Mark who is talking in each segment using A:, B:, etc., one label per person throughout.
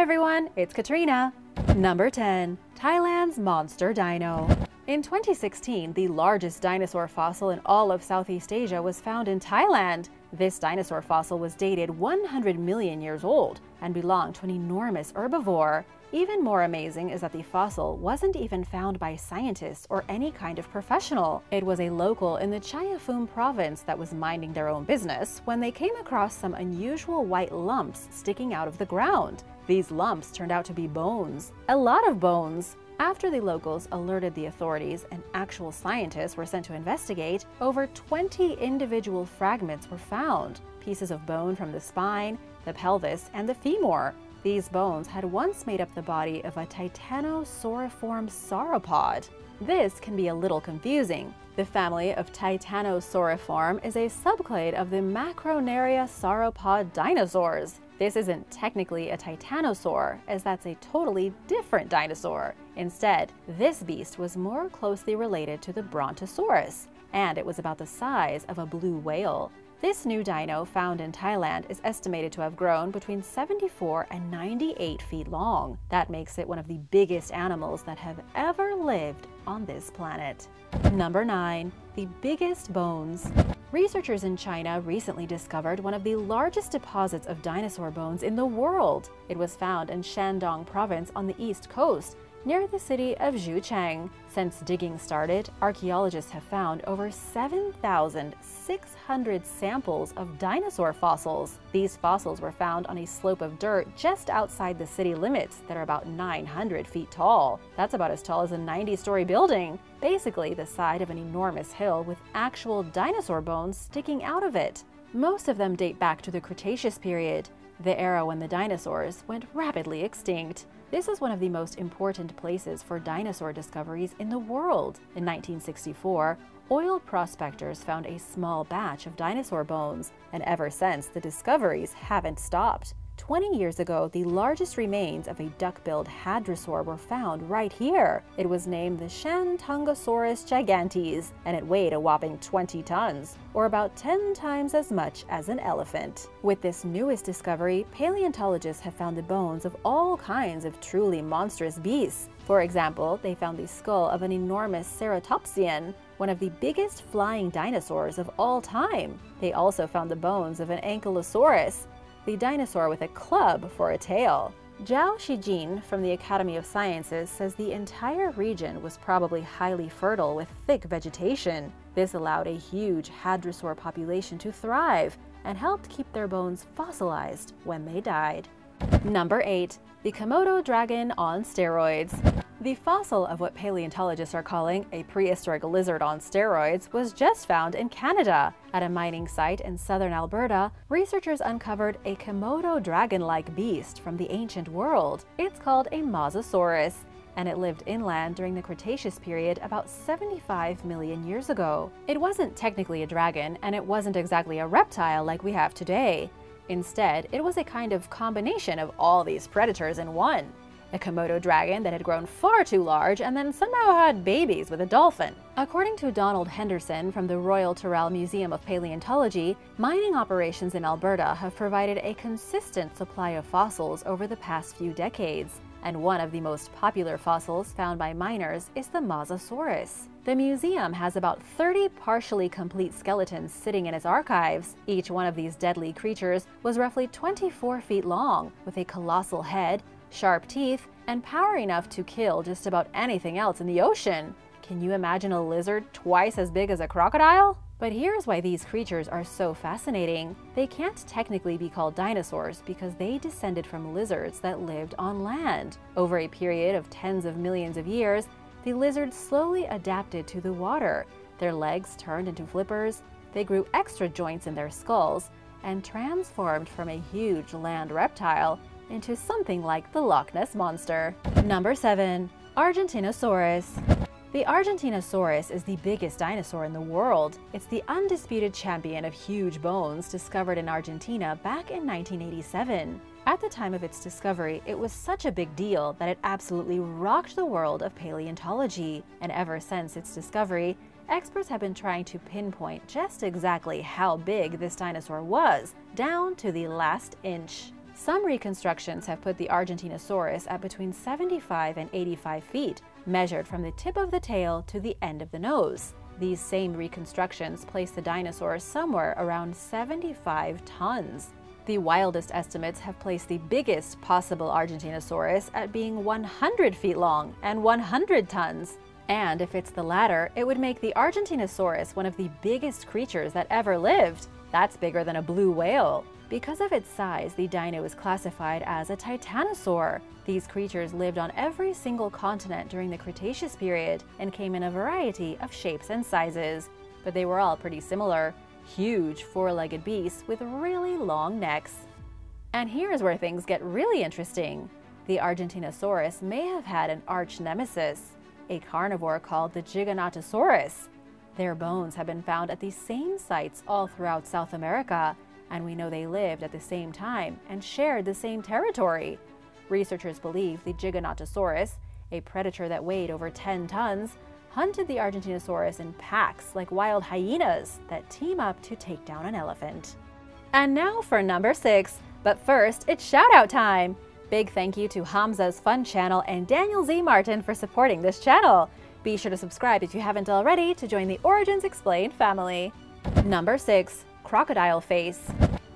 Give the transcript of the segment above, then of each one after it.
A: everyone, it's Katrina. Number 10. Thailand's Monster Dino. In 2016, the largest dinosaur fossil in all of Southeast Asia was found in Thailand. This dinosaur fossil was dated 100 million years old and belonged to an enormous herbivore. Even more amazing is that the fossil wasn't even found by scientists or any kind of professional. It was a local in the Chaiyaphum province that was minding their own business when they came across some unusual white lumps sticking out of the ground. These lumps turned out to be bones. A lot of bones. After the locals alerted the authorities and actual scientists were sent to investigate, over 20 individual fragments were found. Pieces of bone from the spine, the pelvis, and the femur. These bones had once made up the body of a Titanosauriform Sauropod. This can be a little confusing. The family of Titanosauriform is a subclade of the Macronaria sauropod dinosaurs. This isn't technically a titanosaur, as that's a totally different dinosaur. Instead, this beast was more closely related to the Brontosaurus, and it was about the size of a blue whale. This new dino found in Thailand is estimated to have grown between 74 and 98 feet long. That makes it one of the biggest animals that have ever lived on this planet. Number 9. The biggest bones. Researchers in China recently discovered one of the largest deposits of dinosaur bones in the world. It was found in Shandong province on the east coast, near the city of Zhucheng. Since digging started, archaeologists have found over 7,600 samples of dinosaur fossils. These fossils were found on a slope of dirt just outside the city limits that are about 900 feet tall. That's about as tall as a 90-story building. Basically the side of an enormous hill with actual dinosaur bones sticking out of it. Most of them date back to the Cretaceous period, the era when the dinosaurs went rapidly extinct. This is one of the most important places for dinosaur discoveries in the world. In 1964, oil prospectors found a small batch of dinosaur bones, and ever since, the discoveries haven't stopped. 20 years ago, the largest remains of a duck-billed hadrosaur were found right here. It was named the Shantungosaurus Gigantes, and it weighed a whopping 20 tons, or about 10 times as much as an elephant. With this newest discovery, paleontologists have found the bones of all kinds of truly monstrous beasts. For example, they found the skull of an enormous ceratopsian, one of the biggest flying dinosaurs of all time. They also found the bones of an ankylosaurus, the dinosaur with a club for a tail. Zhao Shijin from the Academy of Sciences says the entire region was probably highly fertile with thick vegetation. This allowed a huge hadrosaur population to thrive and helped keep their bones fossilized when they died. Number 8. The Komodo dragon on steroids. The fossil of what paleontologists are calling a prehistoric lizard on steroids was just found in Canada. At a mining site in southern Alberta, researchers uncovered a Komodo dragon-like beast from the ancient world. It's called a Mosasaurus, and it lived inland during the Cretaceous period about 75 million years ago. It wasn't technically a dragon, and it wasn't exactly a reptile like we have today. Instead, it was a kind of combination of all these predators in one. A Komodo dragon that had grown far too large and then somehow had babies with a dolphin. According to Donald Henderson from the Royal Tyrrell Museum of Paleontology, mining operations in Alberta have provided a consistent supply of fossils over the past few decades, and one of the most popular fossils found by miners is the Mosasaurus. The museum has about 30 partially complete skeletons sitting in its archives. Each one of these deadly creatures was roughly 24 feet long, with a colossal head, sharp teeth, and power enough to kill just about anything else in the ocean. Can you imagine a lizard twice as big as a crocodile? But here's why these creatures are so fascinating. They can't technically be called dinosaurs because they descended from lizards that lived on land. Over a period of tens of millions of years, the lizards slowly adapted to the water. Their legs turned into flippers, they grew extra joints in their skulls, and transformed from a huge land reptile into something like the Loch Ness Monster. Number 7. Argentinosaurus. The Argentinosaurus is the biggest dinosaur in the world. It's the undisputed champion of huge bones discovered in Argentina back in 1987. At the time of its discovery, it was such a big deal that it absolutely rocked the world of paleontology. And ever since its discovery, experts have been trying to pinpoint just exactly how big this dinosaur was, down to the last inch. Some reconstructions have put the Argentinosaurus at between 75 and 85 feet, measured from the tip of the tail to the end of the nose. These same reconstructions place the dinosaur somewhere around 75 tons. The wildest estimates have placed the biggest possible Argentinosaurus at being 100 feet long and 100 tons. And if it's the latter, it would make the Argentinosaurus one of the biggest creatures that ever lived. That's bigger than a blue whale. Because of its size, the dino is classified as a Titanosaur. These creatures lived on every single continent during the Cretaceous period and came in a variety of shapes and sizes. But they were all pretty similar. Huge four-legged beasts with really long necks. And here's where things get really interesting. The Argentinosaurus may have had an arch nemesis, a carnivore called the Giganotosaurus. Their bones have been found at the same sites all throughout South America, and we know they lived at the same time and shared the same territory. Researchers believe the Giganotosaurus, a predator that weighed over 10 tons, hunted the Argentinosaurus in packs like wild hyenas that team up to take down an elephant. And now for number 6, but first it's shout-out time! Big thank you to Hamza's Fun Channel and Daniel Z. Martin for supporting this channel. Be sure to subscribe if you haven't already to join the Origins Explained family. Number 6. Crocodile face.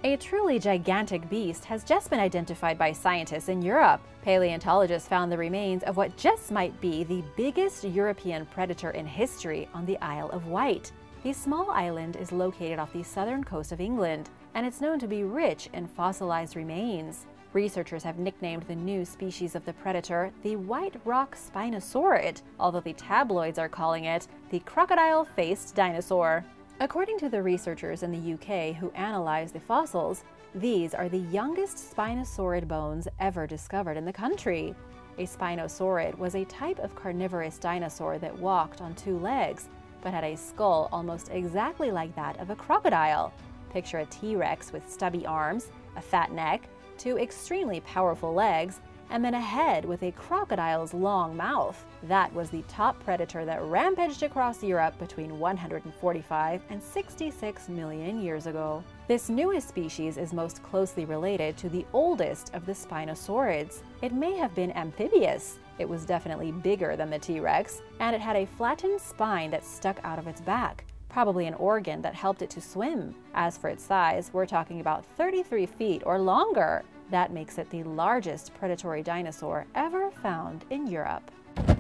A: A truly gigantic beast has just been identified by scientists in Europe. Paleontologists found the remains of what just might be the biggest European predator in history on the Isle of Wight. The small island is located off the southern coast of England, and it's known to be rich in fossilized remains. Researchers have nicknamed the new species of the predator the white rock spinosaurid, although the tabloids are calling it the crocodile-faced dinosaur. According to the researchers in the UK who analyzed the fossils, these are the youngest spinosaurid bones ever discovered in the country. A spinosaurid was a type of carnivorous dinosaur that walked on 2 legs, but had a skull almost exactly like that of a crocodile. Picture a T-Rex with stubby arms, a fat neck, 2 extremely powerful legs, and then a head with a crocodile's long mouth. That was the top predator that rampaged across Europe between 145 and 66 million years ago. This newest species is most closely related to the oldest of the spinosaurids. It may have been amphibious. It was definitely bigger than the T-Rex, and it had a flattened spine that stuck out of its back, probably an organ that helped it to swim. As for its size, we're talking about 33 feet or longer. That makes it the largest predatory dinosaur ever found in Europe.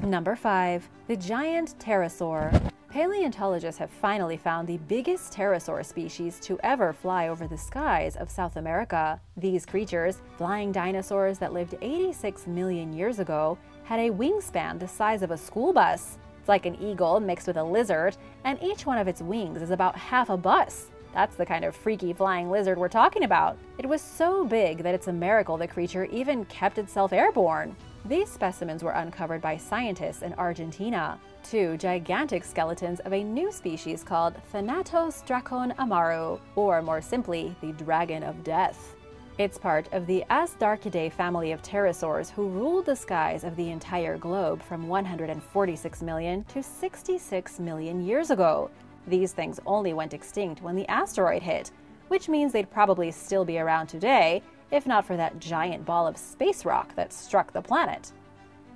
A: Number 5. The giant pterosaur. Paleontologists have finally found the biggest pterosaur species to ever fly over the skies of South America. These creatures, flying dinosaurs that lived 86 million years ago, had a wingspan the size of a school bus. It's like an eagle mixed with a lizard, and each one of its wings is about half a bus. That's the kind of freaky flying lizard we're talking about. It was so big that it's a miracle the creature even kept itself airborne. These specimens were uncovered by scientists in Argentina. 2 gigantic skeletons of a new species called Thanatos dracon amaru, or more simply, the Dragon of Death. It's part of the Asdarchidae family of pterosaurs who ruled the skies of the entire globe from 146 million to 66 million years ago. These things only went extinct when the asteroid hit, which means they'd probably still be around today, if not for that giant ball of space rock that struck the planet.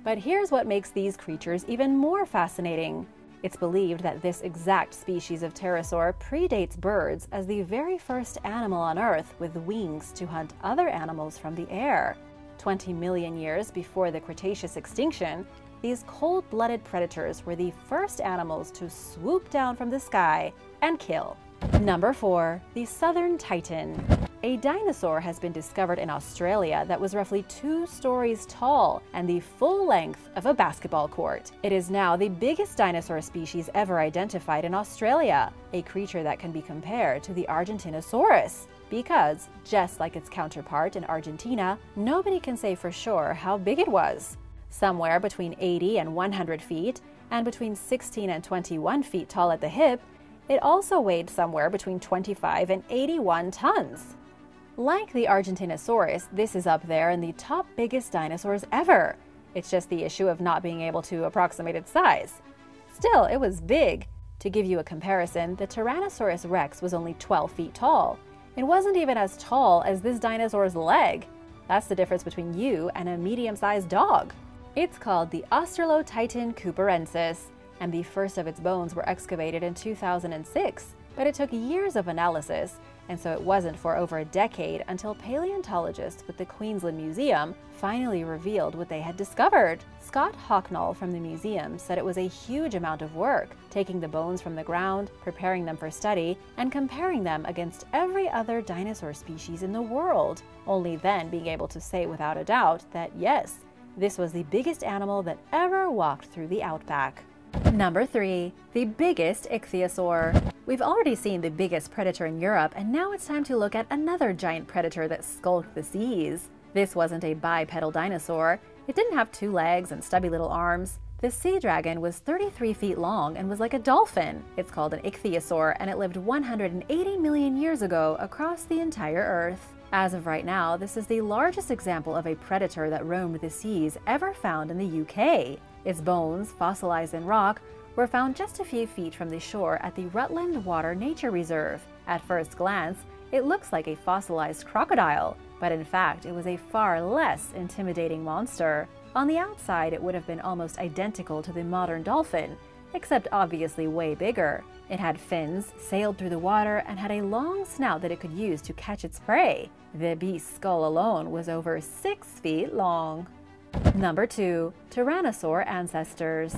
A: But here's what makes these creatures even more fascinating. It's believed that this exact species of pterosaur predates birds as the very first animal on Earth with wings to hunt other animals from the air. 20 million years before the Cretaceous extinction, these cold-blooded predators were the first animals to swoop down from the sky and kill. Number 4. The Southern Titan. A dinosaur has been discovered in Australia that was roughly 2 stories tall and the full length of a basketball court. It is now the biggest dinosaur species ever identified in Australia, a creature that can be compared to the Argentinosaurus. Because, just like its counterpart in Argentina, nobody can say for sure how big it was. Somewhere between 80 and 100 feet, and between 16 and 21 feet tall at the hip, it also weighed somewhere between 25 and 81 tons. Like the Argentinosaurus, this is up there in the top biggest dinosaurs ever. It's just the issue of not being able to approximate its size. Still, it was big. To give you a comparison, the Tyrannosaurus Rex was only 12 feet tall. It wasn't even as tall as this dinosaur's leg. That's the difference between you and a medium-sized dog. It's called the Australopithecus cooperensis, and the first of its bones were excavated in 2006. But it took years of analysis, and so it wasn't for over a decade until paleontologists with the Queensland Museum finally revealed what they had discovered. Scott Hocknull from the museum said it was a huge amount of work, taking the bones from the ground, preparing them for study, and comparing them against every other dinosaur species in the world, only then being able to say without a doubt that yes, this was the biggest animal that ever walked through the outback. Number 3. The biggest ichthyosaur. We've already seen the biggest predator in Europe, and now it's time to look at another giant predator that skulked the seas. This wasn't a bipedal dinosaur. It didn't have 2 legs and stubby little arms. The sea dragon was 33 feet long and was like a dolphin. It's called an ichthyosaur, and it lived 180 million years ago across the entire Earth. As of right now, this is the largest example of a predator that roamed the seas ever found in the UK. Its bones, fossilized in rock, were found just a few feet from the shore at the Rutland Water Nature Reserve. At first glance, it looks like a fossilized crocodile, but in fact it was a far less intimidating monster. On the outside, it would have been almost identical to the modern dolphin, except obviously way bigger. It had fins, sailed through the water, and had a long snout that it could use to catch its prey. The beast's skull alone was over 6 feet long. Number 2. Tyrannosaur ancestors.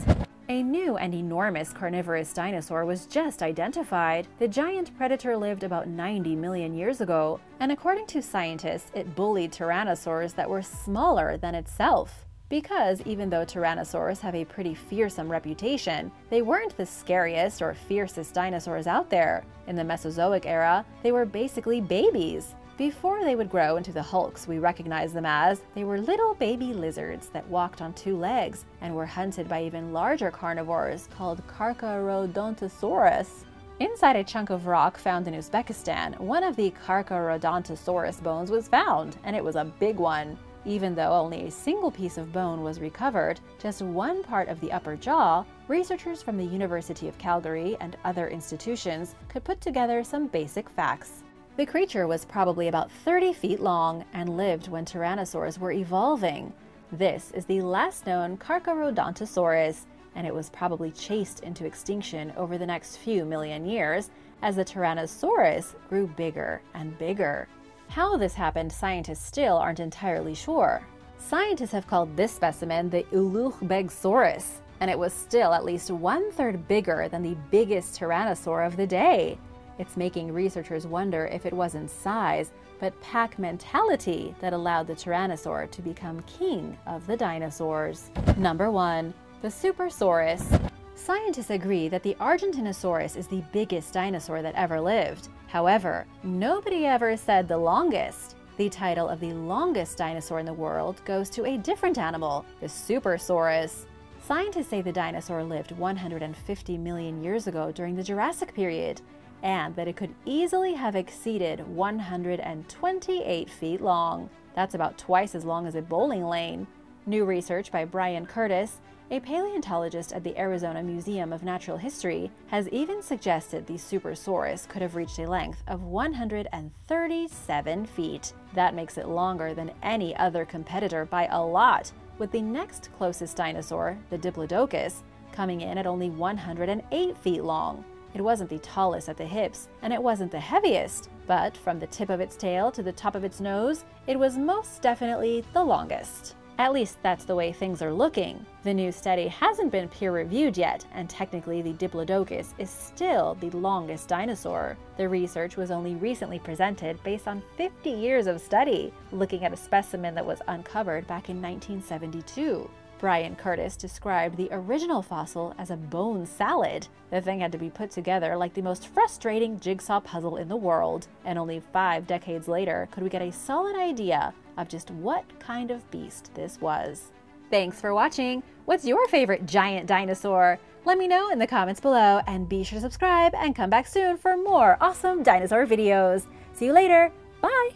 A: A new and enormous carnivorous dinosaur was just identified. The giant predator lived about 90 million years ago, and according to scientists, it bullied tyrannosaurs that were smaller than itself. Because even though tyrannosaurs have a pretty fearsome reputation, they weren't the scariest or fiercest dinosaurs out there. In the Mesozoic era, they were basically babies. Before they would grow into the hulks we recognize them as, they were little baby lizards that walked on 2 legs and were hunted by even larger carnivores called Carcharodontosaurus. Inside a chunk of rock found in Uzbekistan, one of the Carcharodontosaurus bones was found, and it was a big one. Even though only a single piece of bone was recovered, just one part of the upper jaw, researchers from the University of Calgary and other institutions could put together some basic facts. The creature was probably about 30 feet long and lived when tyrannosaurs were evolving. This is the last known Carcharodontosaurus, and it was probably chased into extinction over the next few million years as the Tyrannosaurus grew bigger and bigger. How this happened, scientists still aren't entirely sure. Scientists have called this specimen the Ulugh-Begsaurus, and it was still at least 1/3 bigger than the biggest tyrannosaur of the day. It's making researchers wonder if it wasn't size, but pack mentality that allowed the tyrannosaur to become king of the dinosaurs. Number 1. The Supersaurus. Scientists agree that the Argentinosaurus is the biggest dinosaur that ever lived. However, nobody ever said the longest. The title of the longest dinosaur in the world goes to a different animal, the Supersaurus. Scientists say the dinosaur lived 150 million years ago during the Jurassic period, and that it could easily have exceeded 128 feet long. That's about twice as long as a bowling lane. New research by Brian Curtis, a paleontologist at the Arizona Museum of Natural History, has even suggested the Supersaurus could have reached a length of 137 feet. That makes it longer than any other competitor by a lot, with the next closest dinosaur, the Diplodocus, coming in at only 108 feet long. It wasn't the tallest at the hips, and it wasn't the heaviest, but from the tip of its tail to the top of its nose, it was most definitely the longest. At least that's the way things are looking. The new study hasn't been peer-reviewed yet, and technically the Diplodocus is still the longest dinosaur. The research was only recently presented based on 50 years of study, looking at a specimen that was uncovered back in 1972. Brian Curtis described the original fossil as a bone salad. The thing had to be put together like the most frustrating jigsaw puzzle in the world, and only 5 decades later could we get a solid idea of just what kind of beast this was. Thanks for watching! What's your favorite giant dinosaur? Let me know in the comments below, and be sure to subscribe and come back soon for more awesome dinosaur videos. See you later! Bye!